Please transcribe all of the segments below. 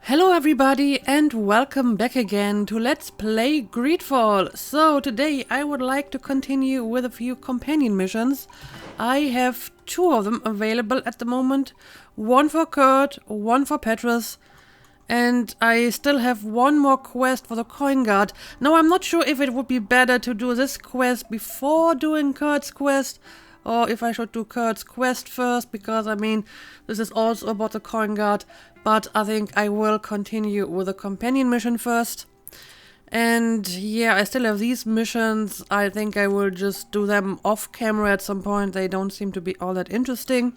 Hello everybody and welcome back again to Let's Play Greedfall. So today I would like to continue with a few companion missions. I have two of them available at the moment. One for Kurt, one for Petrus. And I still have one more quest for the coin guard. Now I'm not sure if it would be better to do this quest before doing Kurt's quest, or if I should do Kurt's quest first, because I mean, this is also about the coin guard, but I think I will continue with the companion mission first. And yeah, I still have these missions. I think I will just do them off camera at some point. They don't seem to be all that interesting.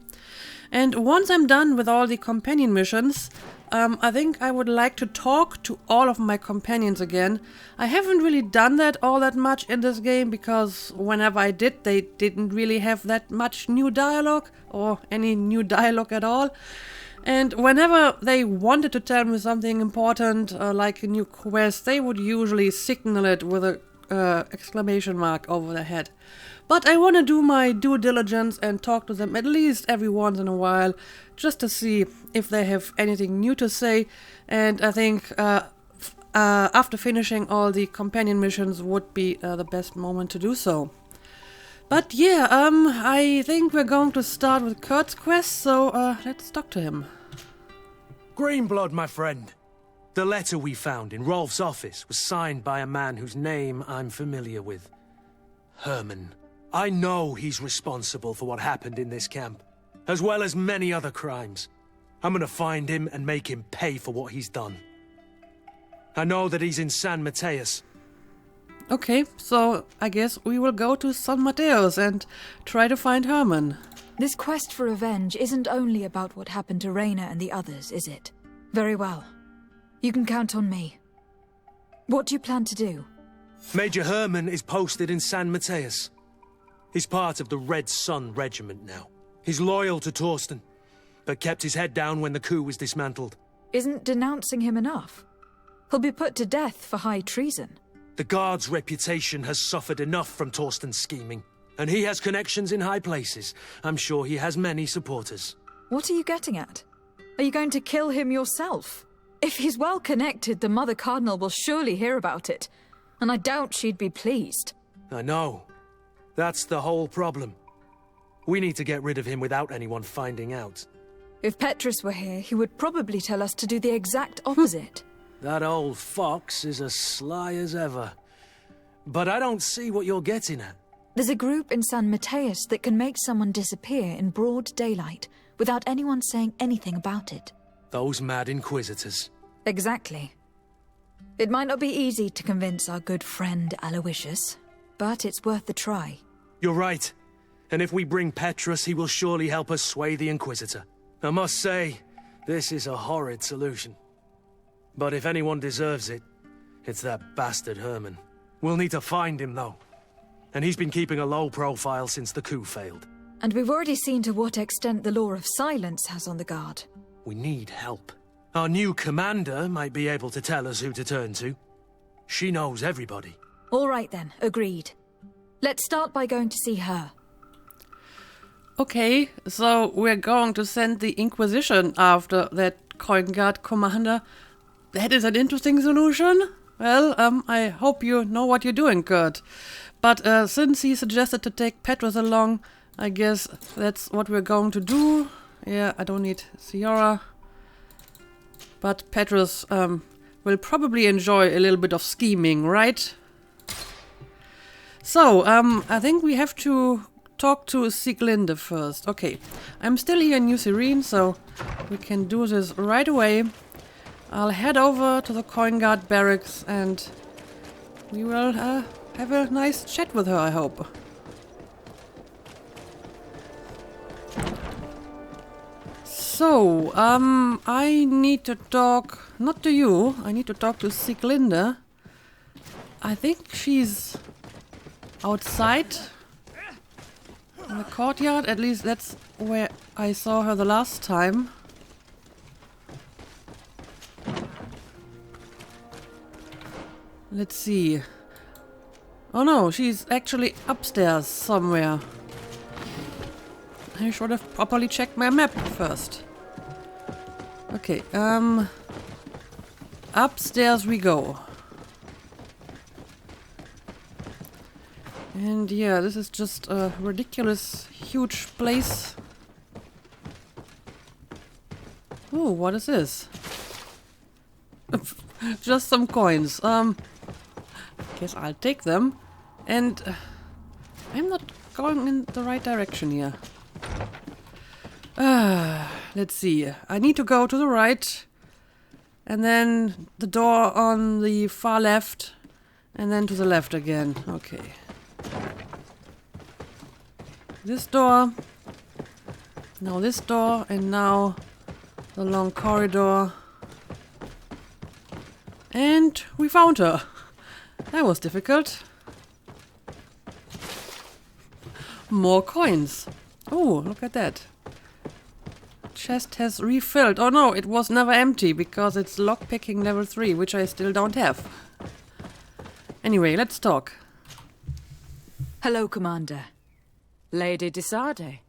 And once I'm done with all the companion missions, I think I would like to talk to all of my companions again. I haven't really done that all that much in this game, because whenever I did, they didn't really have that much new dialogue, or any new dialogue at all. And whenever they wanted to tell me something important, like a new quest, they would usually signal it with a exclamation mark over their head. But I want to do my due diligence and talk to them at least every once in a while, just to see if they have anything new to say. And I think after finishing all the companion missions would be the best moment to do so. But yeah, I think we're going to start with Kurt's quest, so let's talk to him. Greenblood, my friend. The letter we found in Rolf's office was signed by a man whose name I'm familiar with. Herman. I know he's responsible for what happened in this camp, as well as many other crimes. I'm gonna find him and make him pay for what he's done. I know that he's in San Mateus. Okay, so I guess we will go to San Mateos and try to find Herman. This quest for revenge isn't only about what happened to Raina and the others, is it? Very well. You can count on me. What do you plan to do? Major Herman is posted in San Mateus. He's part of the Red Sun Regiment now. He's loyal to Torsten, but kept his head down when the coup was dismantled. Isn't denouncing him enough? He'll be put to death for high treason. The Guard's reputation has suffered enough from Torsten's scheming, and he has connections in high places. I'm sure he has many supporters. What are you getting at? Are you going to kill him yourself? If he's well connected, the Mother Cardinal will surely hear about it, and I doubt she'd be pleased. I know. That's the whole problem. We need to get rid of him without anyone finding out. If Petrus were here, he would probably tell us to do the exact opposite. That old fox is as sly as ever. But I don't see what you're getting at. There's a group in San Mateus that can make someone disappear in broad daylight without anyone saying anything about it. Those mad inquisitors. Exactly. It might not be easy to convince our good friend Aloysius, but it's worth the try. You're right. And if we bring Petrus, he will surely help us sway the Inquisitor. I must say, this is a horrid solution. But if anyone deserves it, it's that bastard Herman. We'll need to find him, though. And he's been keeping a low profile since the coup failed. And we've already seen to what extent the law of silence has on the Guard. We need help. Our new commander might be able to tell us who to turn to. She knows everybody. All right then, agreed. Let's start by going to see her. Okay, so we're going to send the Inquisition after that coin guard commander. That is an interesting solution. Well, I hope you know what you're doing, Kurt. But since he suggested to take Petrus along, I guess that's what we're going to do. Yeah, I don't need Ciara. But Petrus will probably enjoy a little bit of scheming, right? So, I think we have to talk to Sieglinde first. Okay, I'm still here in New Serene, so we can do this right away. I'll head over to the coin guard barracks and we will have a nice chat with her, I hope. So, I need to talk, not to you, I need to talk to Sieglinde. I think she's outside in the courtyard, at least that's where I saw her the last time. Let's see. Oh no, she's actually upstairs somewhere. I should have properly checked my map first. Okay, upstairs we go. And yeah, this is just a ridiculous, huge place. Oh, what is this? Just some coins. Guess I'll take them. And I'm not going in the right direction here. Let's see. I need to go to the right. And then the door on the far left. And then to the left again. Okay. This door. Now this door. And now the long corridor. And we found her. That was difficult. More coins. Oh, look at that. Chest has refilled. Oh no, it was never empty because it's lockpicking level 3, which I still don't have. Anyway, let's talk. Hello, Commander. Lady Desade.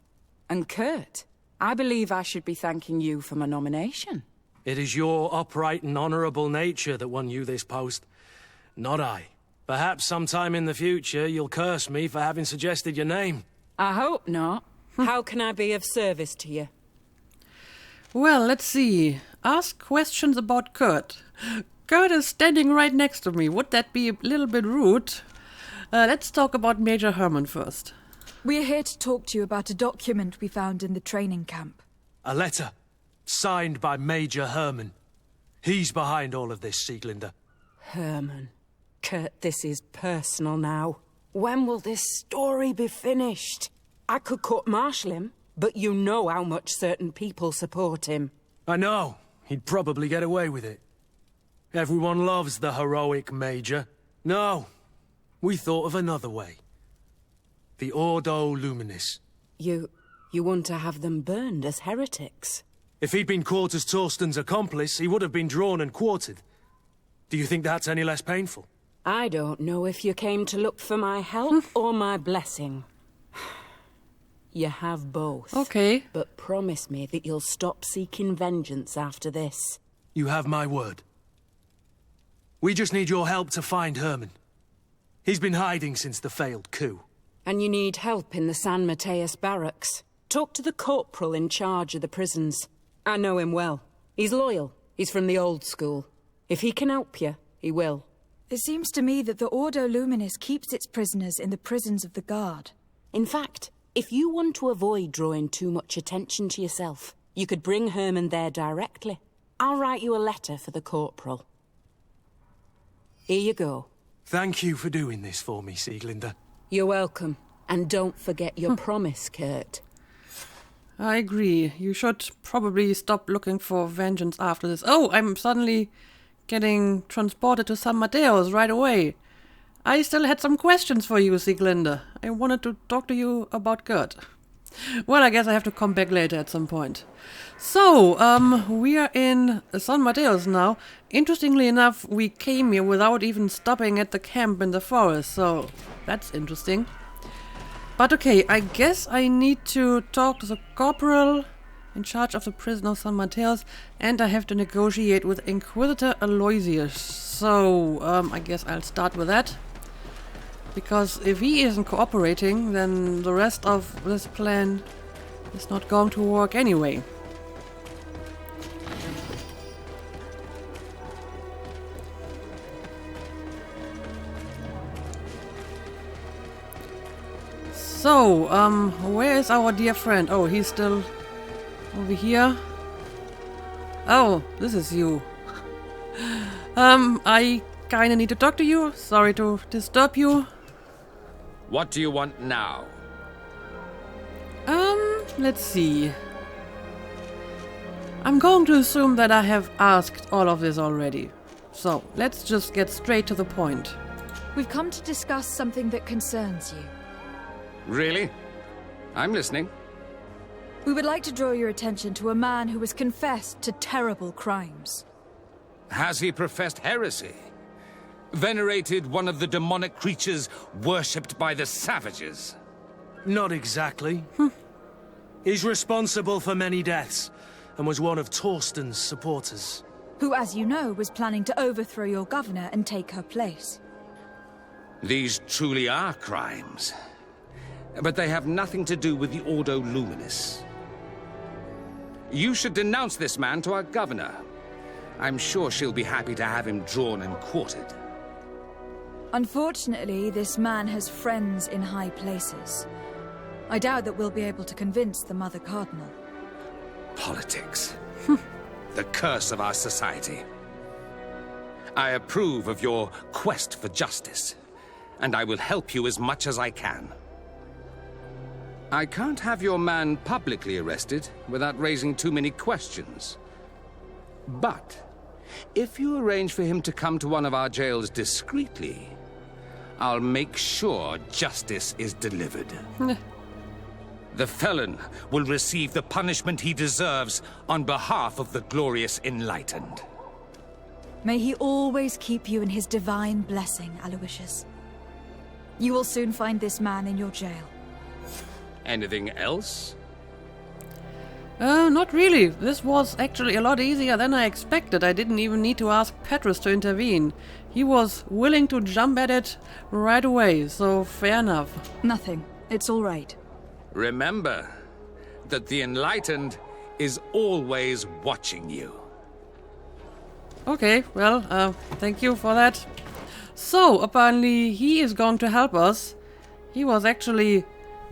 And Kurt, I believe I should be thanking you for my nomination. It is your upright and honourable nature that won you this post, not I. Perhaps sometime in the future you'll curse me for having suggested your name. I hope not. How can I be of service to you? Well, let's see. Ask questions about Kurt. Kurt is standing right next to me. Would that be a little bit rude? Let's talk about Major Herman first. We're here to talk to you about a document we found in the training camp. A letter, signed by Major Herman. He's behind all of this, Sieglinde. Herman. Kurt, this is personal now. When will this story be finished? I could court-martial him, but you know how much certain people support him. I know. He'd probably get away with it. Everyone loves the heroic Major. No, we thought of another way. The Ordo Luminis. You want to have them burned as heretics? If he'd been caught as Torsten's accomplice, he would have been drawn and quartered. Do you think that's any less painful? I don't know if you came to look for my help or my blessing. You have both. Okay. But promise me that you'll stop seeking vengeance after this. You have my word. We just need your help to find Herman. He's been hiding since the failed coup. And you need help in the San Mateus barracks. Talk to the corporal in charge of the prisons. I know him well. He's loyal. He's from the old school. If he can help you, he will. It seems to me that the Ordo Luminis keeps its prisoners in the prisons of the Guard. In fact, if you want to avoid drawing too much attention to yourself, you could bring Herman there directly. I'll write you a letter for the corporal. Here you go. Thank you for doing this for me, Sieglinde. You're welcome. And don't forget your promise, Kurt. I agree. You should probably stop looking for vengeance after this. Oh, I'm suddenly getting transported to San Mateos right away. I still had some questions for you, Sieglinde. I wanted to talk to you about Kurt. Well, I guess I have to come back later at some point. So, we are in San Mateos now. Interestingly enough, we came here without even stopping at the camp in the forest, so that's interesting. But okay, I guess I need to talk to the corporal in charge of the prison of San Mateos, and I have to negotiate with Inquisitor Aloysius. So, I guess I'll start with that. Because if he isn't cooperating, then the rest of this plan is not going to work anyway. So, where is our dear friend? Oh, he's still over here. Oh, this is you. I kinda need to talk to you. Sorry to disturb you. What do you want now? Let's see. I'm going to assume that I have asked all of this already. So, let's just get straight to the point. We've come to discuss something that concerns you. Really? I'm listening. We would like to draw your attention to a man who has confessed to terrible crimes. Has he professed heresy? Venerated one of the demonic creatures worshipped by the savages? Not exactly. He's responsible for many deaths, and was one of Torsten's supporters. who, as you know, was planning to overthrow your governor and take her place. These truly are crimes. But they have nothing to do with the Ordo Luminis. You should denounce this man to our governor. I'm sure she'll be happy to have him drawn and quartered. Unfortunately, this man has friends in high places. I doubt that we'll be able to convince the Mother Cardinal. Politics. The curse of our society. I approve of your quest for justice, and I will help you as much as I can. I can't have your man publicly arrested without raising too many questions. But if you arrange for him to come to one of our jails discreetly, I'll make sure justice is delivered. The felon will receive the punishment he deserves on behalf of the glorious Enlightened. May he always keep you in his divine blessing, Aloysius. You will soon find this man in your jail. Anything else? Not really. This was actually a lot easier than I expected. I didn't even need to ask Petrus to intervene. He was willing to jump at it right away, so fair enough. Nothing. It's all right. Remember that the Enlightened is always watching you. Okay, well, thank you for that. So, apparently he is going to help us. He was actually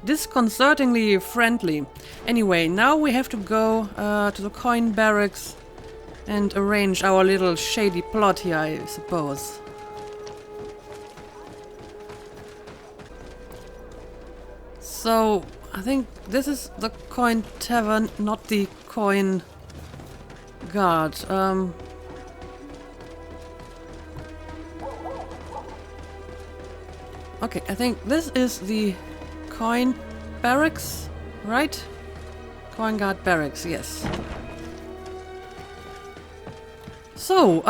disconcertingly friendly. Anyway, now we have to go to the coin barracks and arrange our little shady plot here, I suppose. So, I think this is the coin tavern, not the coin guard. Okay, I think this is the coin barracks, right? Coin guard barracks, yes. So,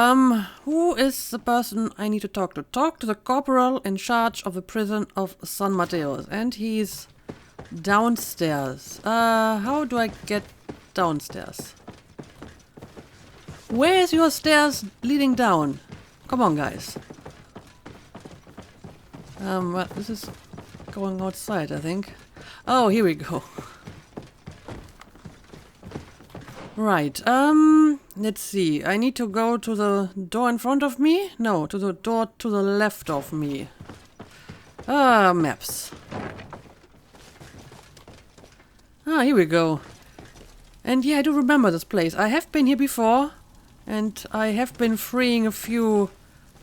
who is the person I need to talk to? Talk to the corporal in charge of the prison of San Mateos, and he's downstairs. How do I get downstairs? Where is your stairs leading down? Come on, guys. Well, this is going outside, I think. Oh, here we go. Right, let's see. I need to go to the door in front of me? No, to the door to the left of me. Maps. Here we go. And yeah, I do remember this place. I have been here before, and I have been freeing a few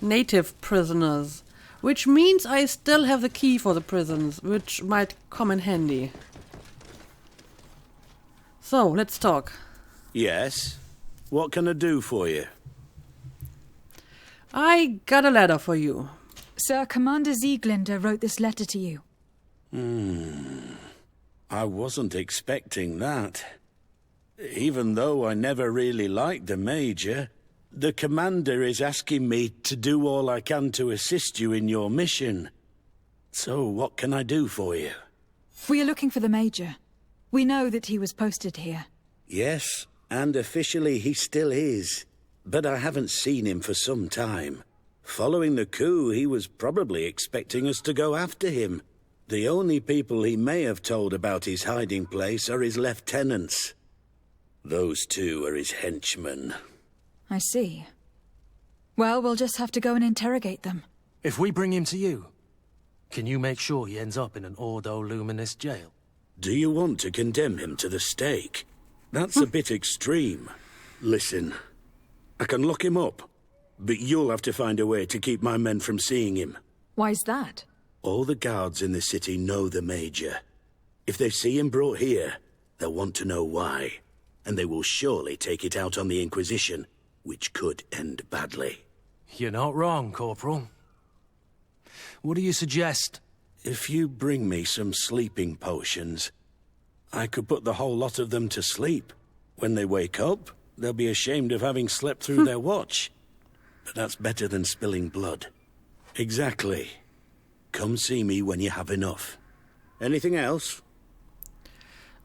native prisoners. Which means I still have the key for the prisons, which might come in handy. So, let's talk. Yes? What can I do for you? I got a letter for you. Sir, Commander Sieglinder wrote this letter to you. I wasn't expecting that. Even though I never really liked the Major, the Commander is asking me to do all I can to assist you in your mission. So, what can I do for you? We are looking for the Major. We know that he was posted here. Yes, and officially he still is. But I haven't seen him for some time. Following the coup, he was probably expecting us to go after him. The only people he may have told about his hiding place are his lieutenants. Those two are his henchmen. I see. Well, we'll just have to go and interrogate them. If we bring him to you, can you make sure he ends up in an Ordo Luminis jail? Do you want to condemn him to the stake? That's a bit extreme. Listen, I can lock him up, but you'll have to find a way to keep my men from seeing him. Why's that? All the guards in the city know the Major. If they see him brought here, they'll want to know why, and they will surely take it out on the Inquisition, which could end badly. You're not wrong, Corporal. What do you suggest? If you bring me some sleeping potions, I could put the whole lot of them to sleep. When they wake up, they'll be ashamed of having slept through their watch. But that's better than spilling blood. Exactly. Come see me when you have enough. Anything else?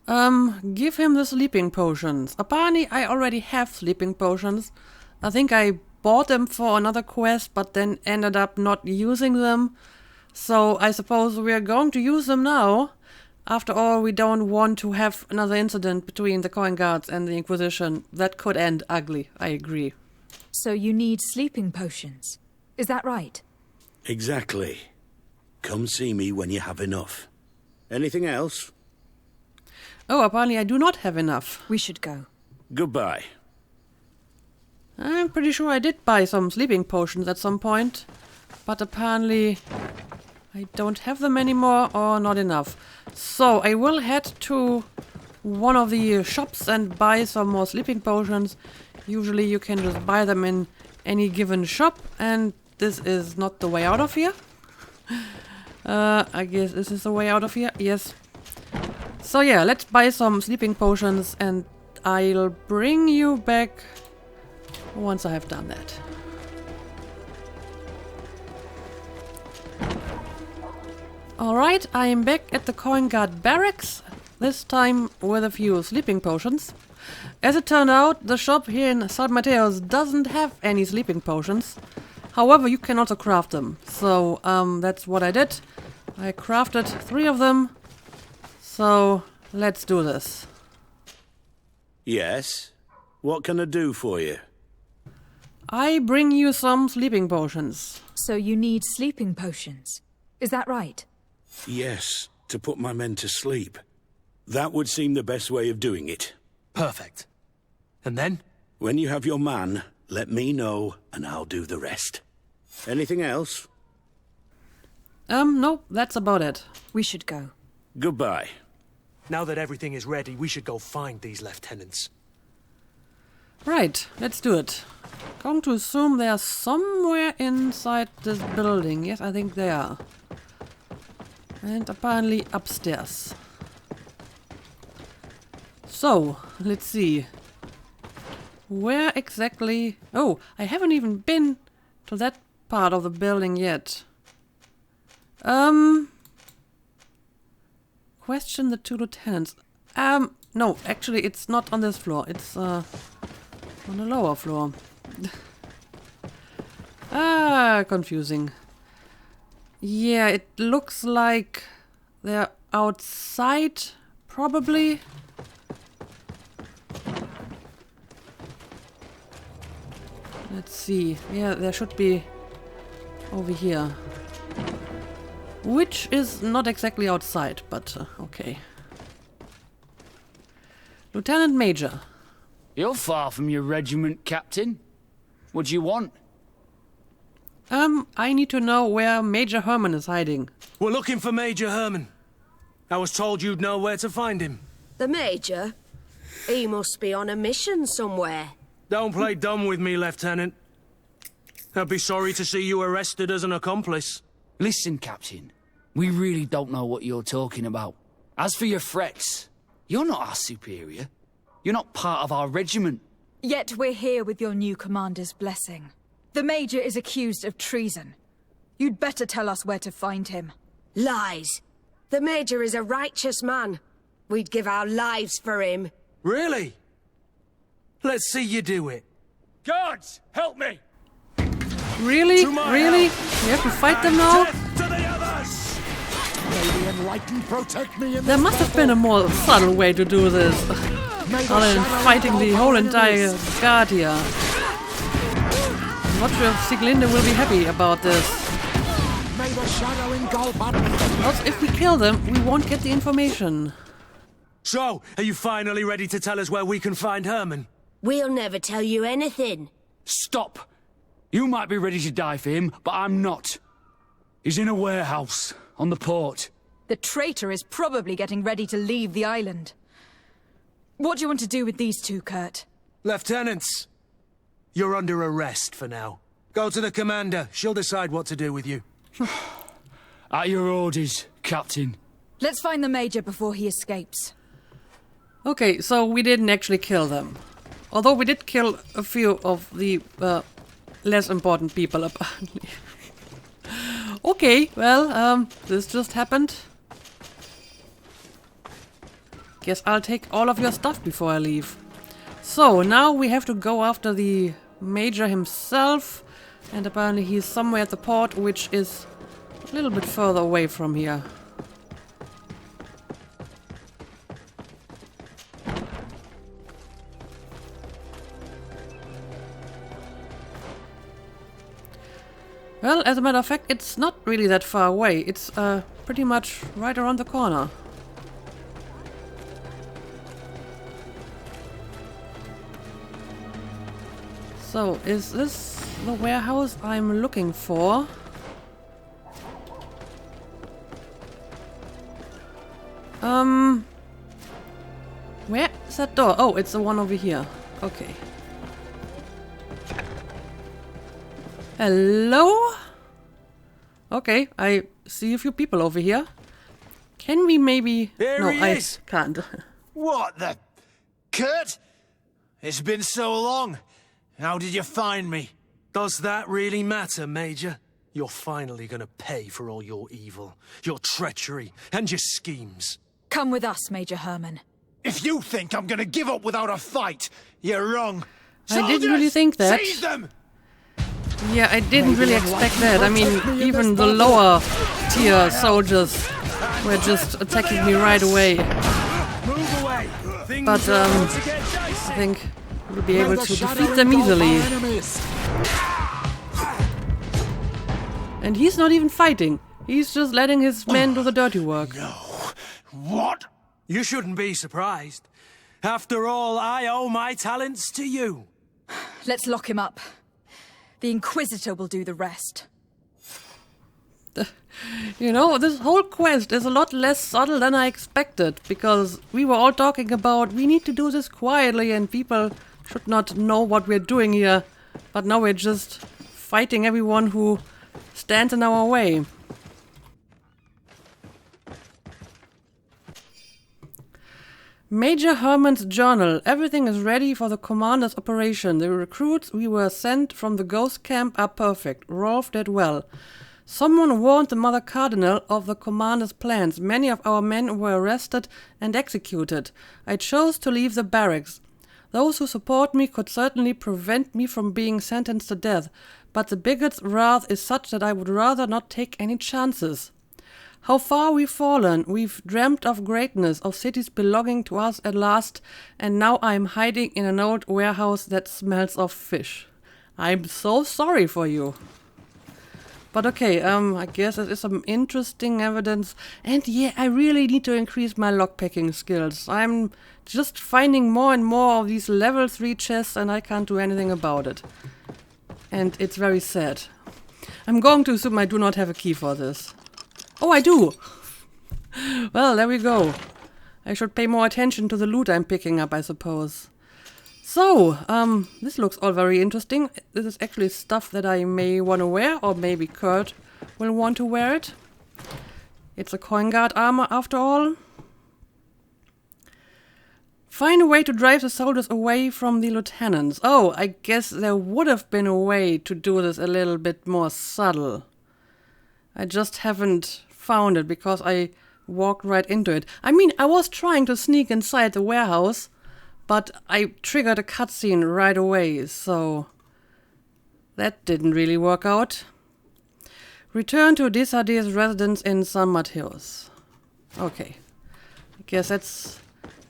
Give him the sleeping potions. Apparently I already have sleeping potions. I think I bought them for another quest, but then ended up not using them. So I suppose we are going to use them now. After all, we don't want to have another incident between the coin guards and the Inquisition. That could end ugly, I agree. So you need sleeping potions. Is that right? Exactly. Come see me when you have enough. Anything else? Oh, apparently I do not have enough. We should go. Goodbye. I'm pretty sure I did buy some sleeping potions at some point, but apparently I don't have them anymore or not enough. So I will head to one of the shops and buy some more sleeping potions. Usually you can just buy them in any given shop, and this is not the way out of here. I guess this is the way out of here. Yes. So yeah, let's buy some sleeping potions and I'll bring you back once I have done that. Alright, I am back at the Coin Guard barracks, this time with a few sleeping potions. As it turned out, the shop here in San Mateos doesn't have any sleeping potions. However, you can also craft them. So, that's what I did. I crafted 3 of them. So, let's do this. Yes? What can I do for you? I bring you some sleeping potions. So you need sleeping potions. Is that right? Yes, to put my men to sleep. That would seem the best way of doing it. Perfect. And then? When you have your man, let me know and I'll do the rest. Anything else? No, that's about it. We should go. Goodbye. Now that everything is ready, we should go find these lieutenants. Right, let's do it. Going to assume they are somewhere inside this building. Yes, I think they are. And apparently upstairs. So, let's see. Where exactly... Oh, I haven't even been to that part of the building yet. Question the 2 lieutenants. No, actually it's not on this floor. It's, on the lower floor. Confusing. Yeah, it looks like they're outside, probably. Let's see. Yeah, there should be over here. Which is not exactly outside, but okay. Lieutenant Major. You're far from your regiment, Captain. What do you want? I need to know where Major Herman is hiding. We're looking for Major Herman. I was told you'd know where to find him. The Major? He must be on a mission somewhere. Don't play dumb with me, Lieutenant. I'd be sorry to see you arrested as an accomplice. Listen, Captain. We really don't know what you're talking about. As for your threats, you're not our superior. You're not part of our regiment. Yet we're here with your new commander's blessing. The Major is accused of treason. You'd better tell us where to find him. Lies. The Major is a righteous man. We'd give our lives for him. Really? Let's see you do it. Guards, help me! Really? Really? We have to fight them now? To the others! May the enlightened protect me in There must have been a more subtle way to do this. Other than fighting the whole entire guard here. I'm not sure if Sieglinde will be happy about this. May the shadow engulf us. Also, if we kill them, we won't get the information. So, are you finally ready to tell us where we can find Herman? We'll never tell you anything. Stop! You might be ready to die for him, but I'm not. He's in a warehouse, on the port. The traitor is probably getting ready to leave the island. What do you want to do with these 2, Kurt? Lieutenants, you're under arrest for now. Go to the commander. She'll decide what to do with you. At your orders, Captain. Let's find the Major before he escapes. Okay, so we didn't actually kill them. Although we did kill a few of the less important people, apparently. Okay, well, this just happened. Guess I'll take all of your stuff before I leave. So, now we have to go after the Major himself. And apparently he's somewhere at the port, which is a little bit further away from here. Well, as a matter of fact, it's not really that far away. It's pretty much right around the corner. So, is this the warehouse I'm looking for? Where is that door? Oh, it's the one over here. Okay. Hello? Okay, I see a few people over here. Can we maybe... There no, he I is. can't. What the... Kurt? It's been so long. How did you find me? Does that really matter, Major? You're finally gonna pay for all your evil, your treachery, and your schemes. Come with us, Major Herman. If you think I'm gonna give up without a fight, you're wrong. I didn't really think that. Seize them! Yeah, I didn't really expect that. I mean, even the lower tier soldiers were just attacking me right away. Move away. But, I think we'll be able to defeat them easily. And he's not even fighting. He's just letting his men do the dirty work. No. What? You shouldn't be surprised. After all, I owe my talents to you. Let's lock him up. The Inquisitor will do the rest. You know, this whole quest is a lot less subtle than I expected, because we were all talking about we need to do this quietly and people should not know what we're doing here. But now we're just fighting everyone who stands in our way. Major Herman's journal. Everything is ready for the commander's operation. The recruits we were sent from the ghost camp are perfect. Rolf did well. Someone warned the Mother Cardinal of the commander's plans. Many of our men were arrested and executed. I chose to leave the barracks. Those who support me could certainly prevent me from being sentenced to death, but the bigot's wrath is such that I would rather not take any chances. How far we've fallen. We've dreamt of greatness, of cities belonging to us at last, and now I'm hiding in an old warehouse that smells of fish. I'm so sorry for you. But okay, I guess it is some interesting evidence. And yeah, I really need to increase my lockpicking skills. I'm just finding more and more of these level 3 chests and I can't do anything about it. And it's very sad. I'm going to assume I do not have a key for this. Oh, I do! Well, there we go. I should pay more attention to the loot I'm picking up, I suppose. So, this looks all very interesting. This is actually stuff that I may want to wear, or maybe Kurt will want to wear it. It's a coin guard armor after all. Find a way to drive the soldiers away from the lieutenants. Oh, I guess there would have been a way to do this a little bit more subtle. I just haven't found it because I walked right into it. I mean, I was trying to sneak inside the warehouse, but I triggered a cutscene right away, so that didn't really work out. Return to Desarde's residence in San Mateos. Okay, I guess that's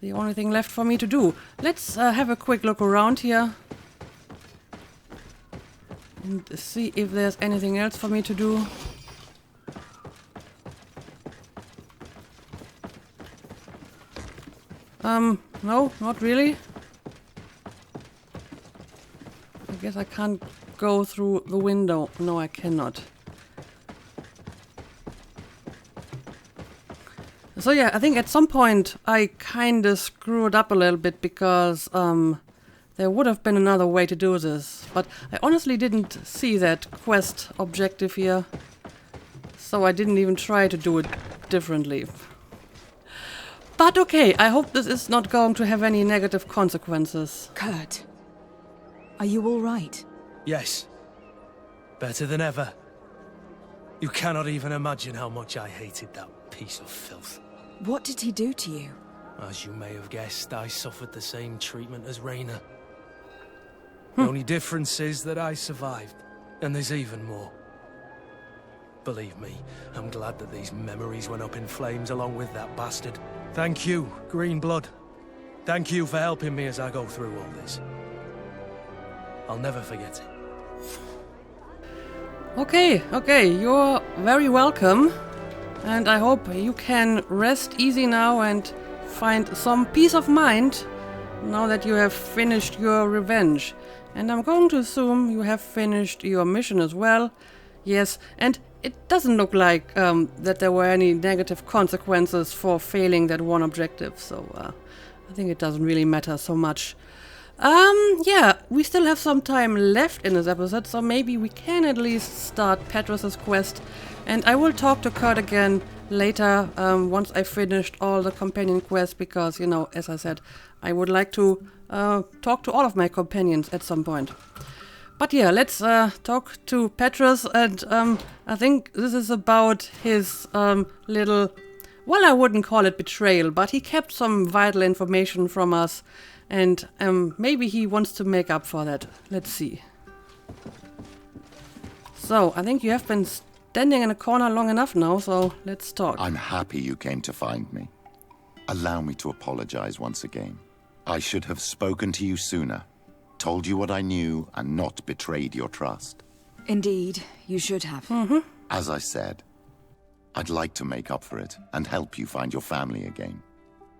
the only thing left for me to do. Let's have a quick look around here and see if there's anything else for me to do. No, not really. I guess I can't go through the window. No, I cannot. So yeah, I think at some point I kinda screwed up a little bit because there would have been another way to do this. But I honestly didn't see that quest objective here. So I didn't even try to do it differently. But okay, I hope this is not going to have any negative consequences. Kurt, are you all right? Yes. Better than ever. You cannot even imagine how much I hated that piece of filth. What did he do to you? As you may have guessed, I suffered the same treatment as Raina. The only difference is that I survived, and there's even more. Believe me, I'm glad that these memories went up in flames along with that bastard. Thank you, Greenblood. Thank you for helping me as I go through all this. I'll never forget it. Okay, you're very welcome. And I hope you can rest easy now and find some peace of mind now that you have finished your revenge. And I'm going to assume you have finished your mission as well. Yes, and it doesn't look like that there were any negative consequences for failing that one objective, so I think it doesn't really matter so much. Yeah, we still have some time left in this episode, so maybe we can at least start Petrus's quest. And I will talk to Kurt again later, once I finished all the companion quests, because, you know, as I said, I would like to talk to all of my companions at some point. But yeah, let's talk to Petrus, and I think this is about his little, well, I wouldn't call it betrayal, but he kept some vital information from us, and maybe he wants to make up for that. Let's see. So, I think you have been standing in a corner long enough now, so let's talk. I'm happy you came to find me. Allow me to apologize once again. I should have spoken to you sooner. Told you what I knew and not betrayed your trust. Indeed, you should have. As I said, I'd like to make up for it and help you find your family again.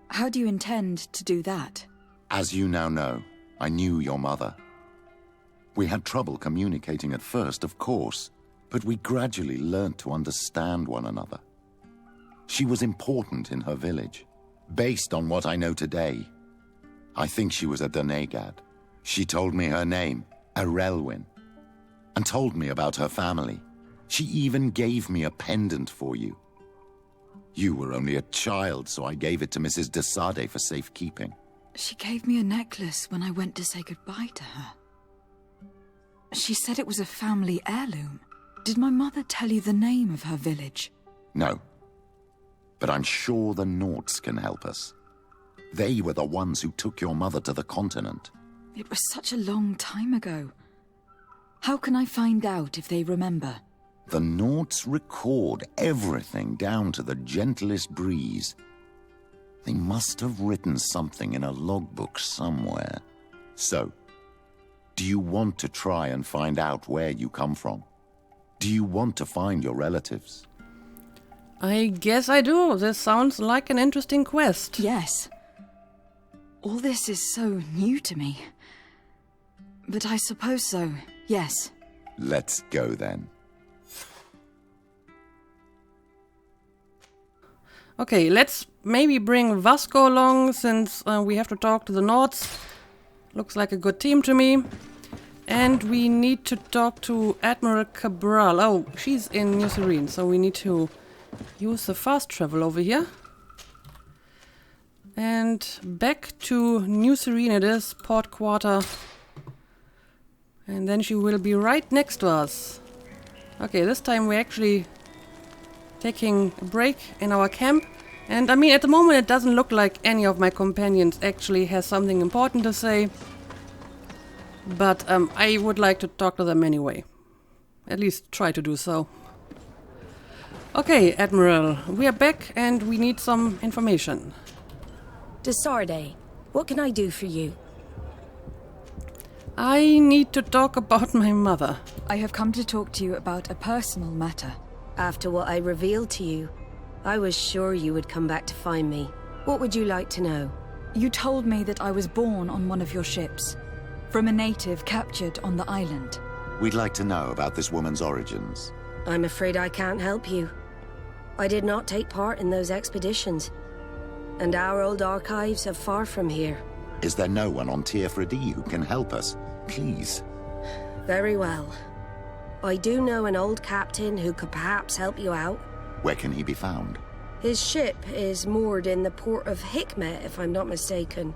How do you intend to do that? As you now know, I knew your mother. We had trouble communicating at first, of course, but we gradually learned to understand one another. She was important in her village. Based on what I know today, I think she was a Donegad. She told me her name, Arelwyn, and told me about her family. She even gave me a pendant for you. You were only a child, so I gave it to Mrs. de Sade for safekeeping. She gave me a necklace when I went to say goodbye to her. She said it was a family heirloom. Did my mother tell you the name of her village? No, but I'm sure the Nauts can help us. They were the ones who took your mother to the continent. It was such a long time ago. How can I find out if they remember? The Nauts record everything down to the gentlest breeze. They must have written something in a logbook somewhere. So, do you want to try and find out where you come from? Do you want to find your relatives? I guess I do. This sounds like an interesting quest. Yes. All this is so new to me. But I suppose so, yes. Let's go then. Okay, let's maybe bring Vasco along, since we have to talk to the Nords. Looks like a good team to me. And we need to talk to Admiral Cabral. Oh, she's in New Serene, so we need to use the fast travel over here. And back to New Serene it is, port quarter. And then she will be right next to us. Okay, this time we're actually taking a break in our camp. And I mean, at the moment it doesn't look like any of my companions actually has something important to say. But I would like to talk to them anyway. At least try to do so. Okay, Admiral, we are back and we need some information. De Sade, what can I do for you? I need to talk about my mother. I have come to talk to you about a personal matter. After what I revealed to you, I was sure you would come back to find me. What would you like to know? You told me that I was born on one of your ships, from a native captured on the island. We'd like to know about this woman's origins. I'm afraid I can't help you. I did not take part in those expeditions, and our old archives are far from here. Is there no one on Tier 3D who can help us? Please. Very well. I do know an old captain who could perhaps help you out. Where can he be found? His ship is moored in the port of Hikmet, if I'm not mistaken.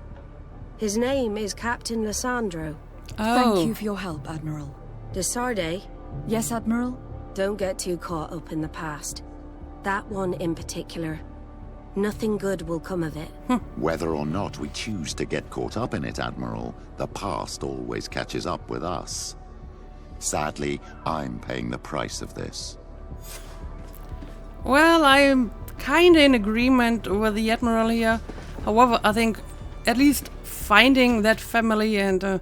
His name is Captain Lissandro. Oh. Thank you for your help, Admiral. De Sade? Yes, Admiral? Don't get too caught up in the past. That one in particular. Nothing good will come of it. Whether or not we choose to get caught up in it, Admiral, the past always catches up with us. Sadly, I'm paying the price of this. Well, I'm kinda in agreement with the Admiral here. However, I think at least finding that family and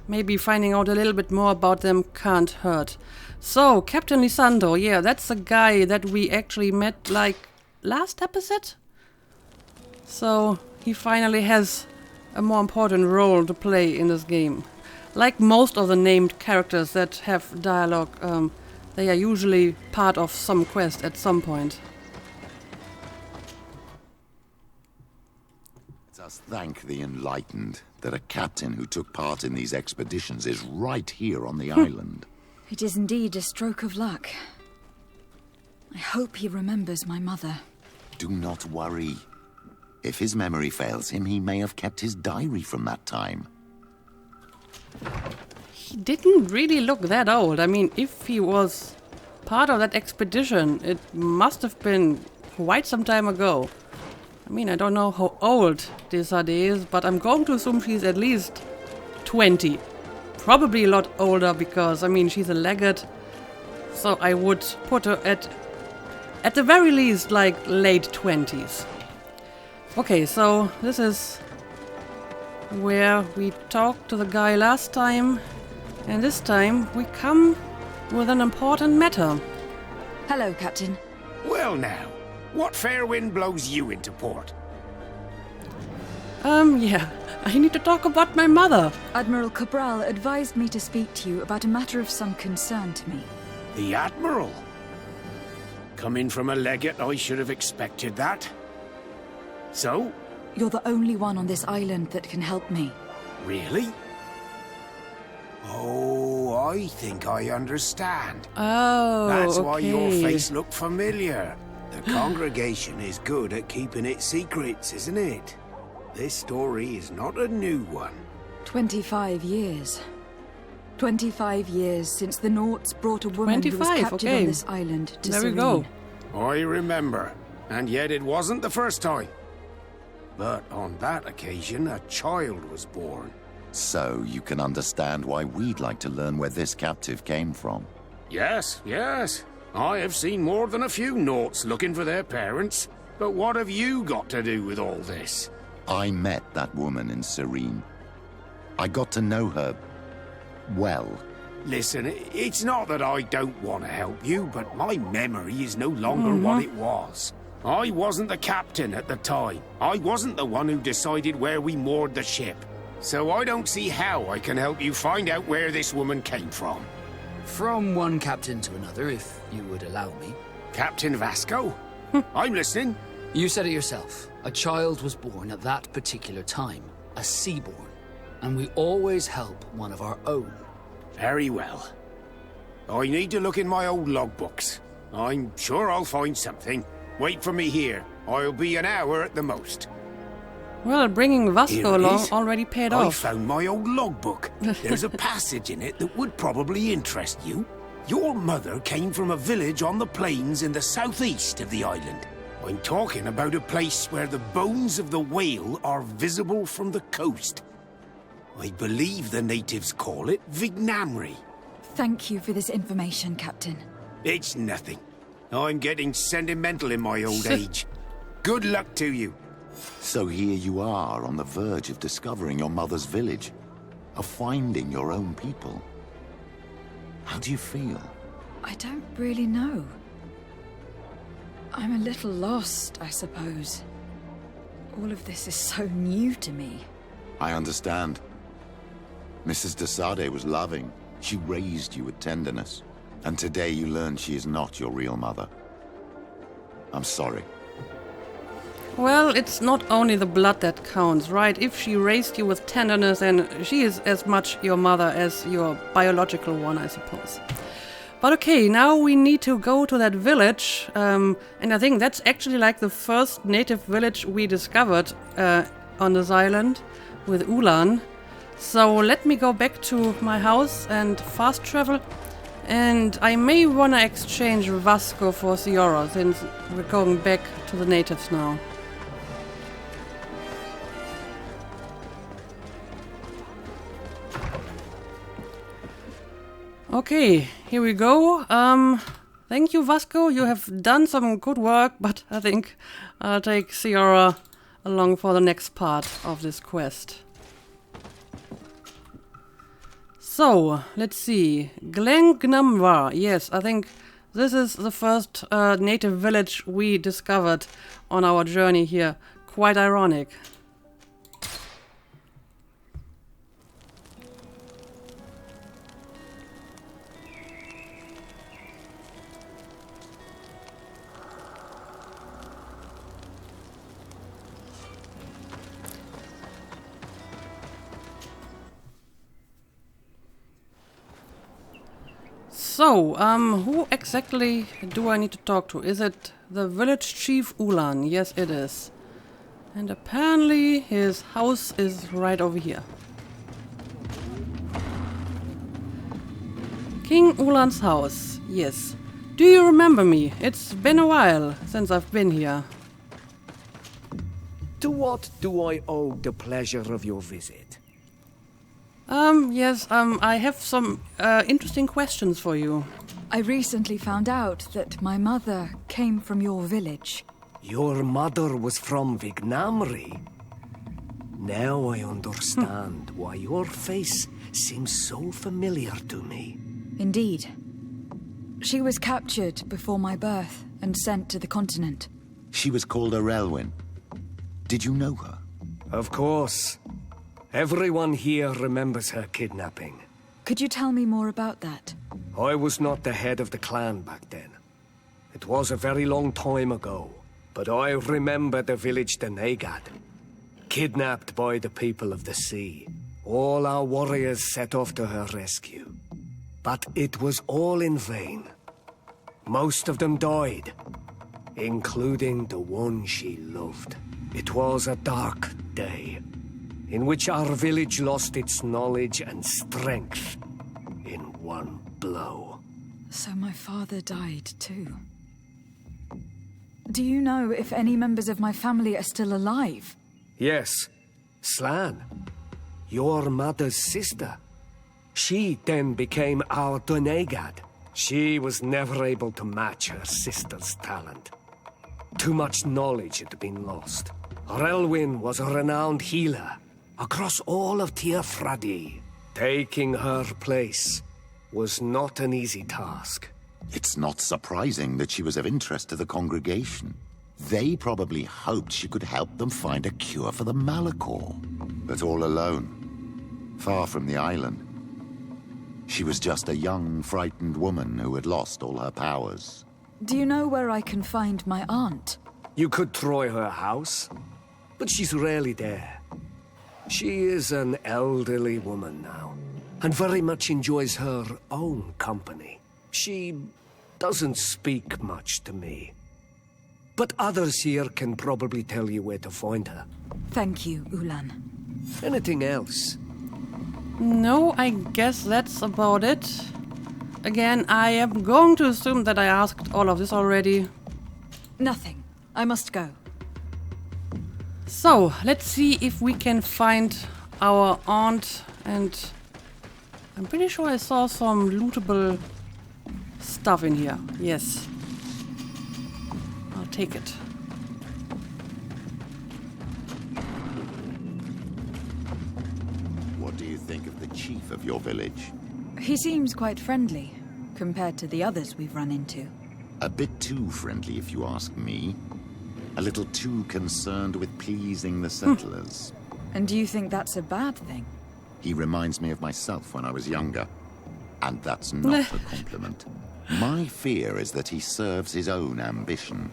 maybe finding out a little bit more about them can't hurt. So, Captain Lisandro, yeah, that's the guy that we actually met, like, last episode? So, he finally has a more important role to play in this game. Like most of the named characters that have dialogue, they are usually part of some quest at some point. Let us thank the enlightened that a captain who took part in these expeditions is right here on the island. It is indeed a stroke of luck. I hope he remembers my mother. Do not worry. If his memory fails him, he may have kept his diary from that time. He didn't really look that old. I mean, if he was part of that expedition, it must have been quite some time ago. I mean, I don't know how old Desade is, but I'm going to assume she's at least 20. Probably a lot older because, I mean, she's a laggard. So I would put her at the very least, like, late 20s. Okay, so this is where we talked to the guy last time. And this time we come with an important matter. Hello, Captain. Well now, what fair wind blows you into port? Yeah, I need to talk about my mother. Admiral Cabral advised me to speak to you about a matter of some concern to me. The Admiral? Coming from a legate, I should have expected that. So? You're the only one on this island that can help me. Really? Oh, I think I understand. Oh, That's why your okay. face looked familiar. The congregation is good at keeping its secrets, isn't it? This story is not a new one. 25 years. 25 years since the Nauts brought a woman who was captured on this island to Serene. There we go. I remember, and yet it wasn't the first time. But on that occasion, a child was born. So you can understand why we'd like to learn where this captive came from. Yes, yes. I have seen more than a few Nauts looking for their parents. But what have you got to do with all this? I met that woman in Serene. I got to know her well. Listen, it's not that I don't want to help you, but my memory is no longer what it was. I wasn't the captain at the time. I wasn't the one who decided where we moored the ship. So I don't see how I can help you find out where this woman came from. From one captain to another, if you would allow me. Captain Vasco? I'm listening. You said it yourself. A child was born at that particular time. A seaborn. And we always help one of our own. Very well. I need to look in my old logbooks. I'm sure I'll find something. Wait for me here. I'll be an hour at the most. Well, bringing Vasco Here it along is. already paid I off. found my old logbook. There's a passage in it that would probably interest you. Your mother came from a village on the plains in the southeast of the island. I'm talking about a place where the bones of the whale are visible from the coast. I believe the natives call it Vignamri. Thank you for this information, Captain. It's nothing. I'm getting sentimental in my old age. Good luck to you. So here you are on the verge of discovering your mother's village, of finding your own people. How do you feel? I don't really know. I'm a little lost, I suppose. All of this is so new to me. I understand. Mrs. Desade was loving. She raised you with tenderness. And today you learn she is not your real mother. I'm sorry. Well, it's not only the blood that counts, right? If she raised you with tenderness, then she is as much your mother as your biological one, I suppose. But okay, now we need to go to that village, and I think that's actually like the first native village we discovered on this island with Ulan. So let me go back to my house and fast travel, and I may want to exchange Vasco for Ciora, since we're going back to the natives now. Okay, here we go. Thank you, Vasco. You have done some good work, but I think I'll take Ciara along for the next part of this quest. So, let's see. Glengnamvar. Yes, I think this is the first native village we discovered on our journey here. Quite ironic. So, who exactly do I need to talk to? Is it the village chief Ulan? Yes, it is. And apparently his house is right over here. King Ulan's house. Yes. Do you remember me? It's been a while since I've been here. To what do I owe the pleasure of your visit? Yes, I have some interesting questions for you. I recently found out that my mother came from your village. Your mother was from Vignamri? Now I understand why your face seems so familiar to me. Indeed. She was captured before my birth and sent to the continent. She was called Arelwyn. Did you know her? Of course. Everyone here remembers her kidnapping. Could you tell me more about that? I was not the head of the clan back then. It was a very long time ago, but I remember the village Denegad. Kidnapped by the people of the sea. All our warriors set off to her rescue. But it was all in vain. Most of them died, including the one she loved. It was a dark day, in which our village lost its knowledge and strength in one blow. So my father died too. Do you know if any members of my family are still alive? Yes, Slan, your mother's sister. She then became our Donegad. She was never able to match her sister's talent. Too much knowledge had been lost. Relwyn was a renowned healer across all of Teofradi. Taking her place was not an easy task. It's not surprising that she was of interest to the congregation. They probably hoped she could help them find a cure for the Malachor. But all alone, far from the island. She was just a young, frightened woman who had lost all her powers. Do you know where I can find my aunt? You could try her house, but she's rarely there. She is an elderly woman now, and very much enjoys her own company. She doesn't speak much to me. But others here can probably tell you where to find her. Thank you, Ulan. Anything else? No, I guess that's about it. Again, I am going to assume that I asked all of this already. Nothing. I must go. So, let's see if we can find our aunt, and I'm pretty sure I saw some lootable stuff in here. Yes. I'll take it. What do you think of the chief of your village? He seems quite friendly, compared to the others we've run into. A bit too friendly, if you ask me. A little too concerned with pleasing the settlers. And do you think that's a bad thing? He reminds me of myself when I was younger. And that's not a compliment. My fear is that he serves his own ambition.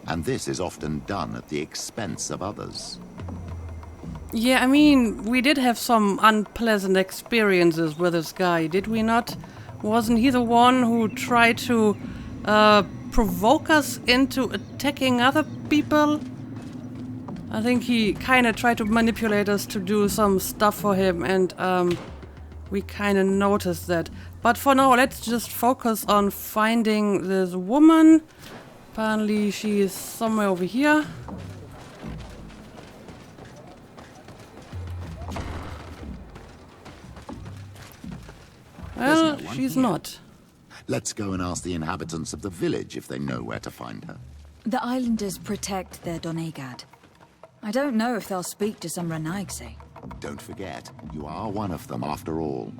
And this is often done at the expense of others. Yeah, I mean, we did have some unpleasant experiences with this guy, did we not? Wasn't he the one who tried to provoke us into attacking other people? I think he kind of tried to manipulate us to do some stuff for him, and we kind of noticed that. But for now, let's just focus on finding this woman. Apparently she is somewhere over here. Well, she's here. not. Let's go and ask the inhabitants of the village if they know where to find her. The islanders protect their Donegad. I don't know if they'll speak to some Renaigse. Don't forget, you are one of them after all.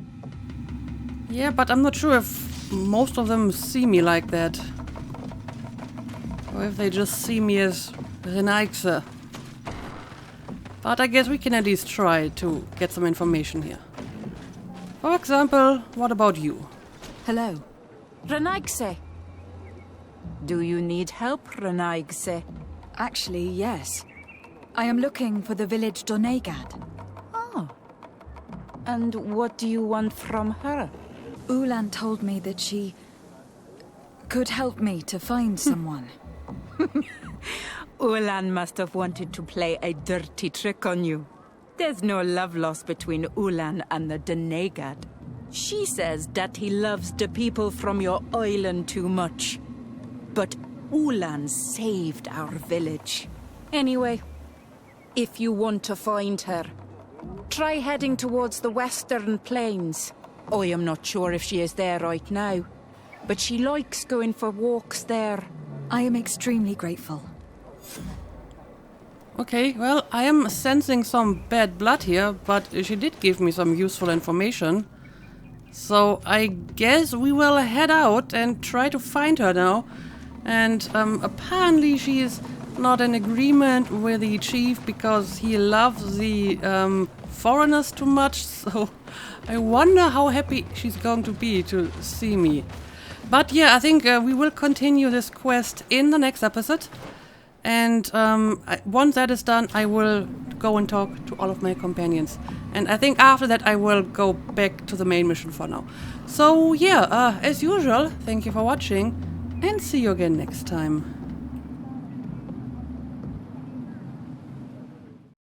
Yeah, but I'm not sure if most of them see me like that. Or if they just see me as Renaigse. But I guess we can at least try to get some information here. For example, what about you? Hello. Renaigse. Do you need help, Renaigse? Actually, yes. I am looking for the village Donegad. Oh. And what do you want from her? Ulan told me that she could help me to find someone. Ulan must have wanted to play a dirty trick on you. There's no love lost between Ulan and the Donegad. She says that he loves the people from your island too much. But Ulan saved our village. Anyway, if you want to find her, try heading towards the western plains. I am not sure if she is there right now, but she likes going for walks there. I am extremely grateful. Okay, well, I am sensing some bad blood here, but she did give me some useful information. So I guess we will head out and try to find her now. And apparently she is not in agreement with the chief because he loves the foreigners too much. So I wonder how happy she's going to be to see me. But yeah, I think we will continue this quest in the next episode. And once that is done, I will go and talk to all of my companions. And I think after that, I will go back to the main mission for now. So yeah, as usual, thank you for watching, and see you again next time.